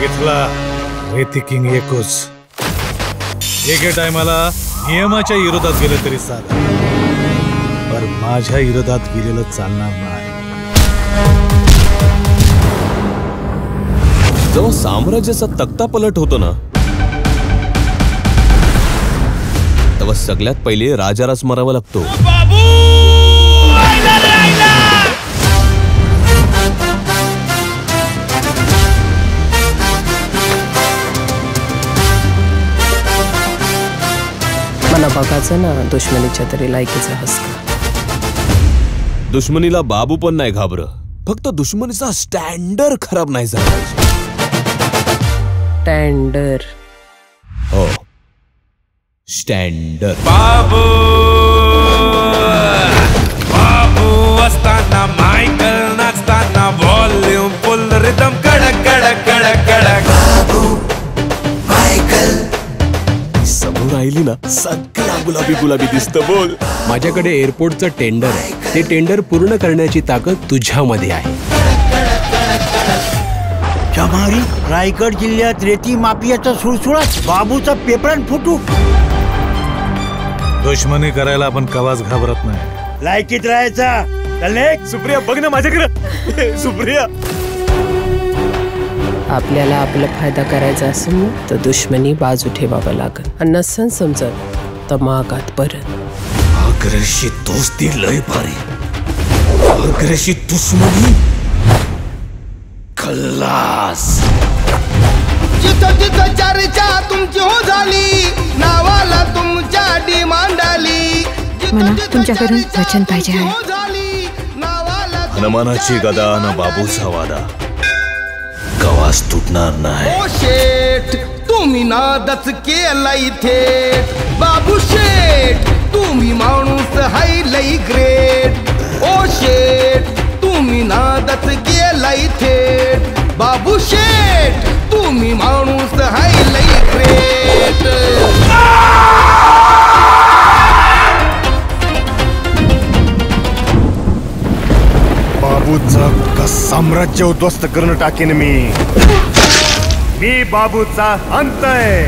इथला रेती किंग एकच एके टायमाला नियमाच्या विरोधात गेले तरी चालेल, पण माझ्या विरोधात गेलेलं चालणार नाही. जेव्हा साम्राज्याचा तख्ता पलट होतो ना, तेव्हा सगळ्यात पहिले राजालाच मरावा लागतो. मला बघायचं ना दुश्मनीच्या तरी लायकीचा हसका. दुश्मनीला बाबू पण नाही घाबर, फक्त दुश्मनीचा स्टँडर्ड खराब नाही झाला. स्टँडर्ड. हो, स्टँडर्ड. बाबू बाबू असताना मायकल नाचताना व्हॉल्यूम फुल रिदम कडक कडक कडक कडक. बाबू मायकल समोर राहिली ना सगळ्या गुलाबी गुलाबी दिसत. बोल. माझ्याकडे एअरपोर्टचं टेंडर आहे, ते टेंडर पूर्ण करण्याची ताकद तुझ्यामध्ये आहे. जमारी रायगड जिल्ह्यात रेती माफियाचा सुळसुळाट, बाबूचा पेपरान फुटू. दुश्मनी करायला आपण कवाच घाबरत नाही. लायकीत राहायचा. सुप्रिया बघ ना माझ्याकडे. सुप्रिया, आपल्याला आपला फायदा करायचा असेल तर दुश्मनी बाजू ठेवावं लागेल, आणि नसन समजत तर मागात परत. आग्रशी दोस्ती लय भारी, आग्रशी दुश्मनी खल्लास. जिथं जिथं चर्चा तुमची हो झाली, नावाला तुमच्या डिमांड आली. मला तुमच्याकडून वचन पाहिजे आहे. हनुमानाची गदा न बाबूचा वादा कवास तुटणार नाही. ओ शेठ तुम्ही नादच केला इथे, बाबू शेठ तुम्ही माणूस हाय लई ग्रेट. ओ शेठ तुम्ही नादच केला इथे, बाबू शेठ तुम्ही माणूस हाय लई ग्रेट. बाबूचा साम्राज्य उद्ध्वस्त करून टाकेन मी बाबूचा अंत आहे.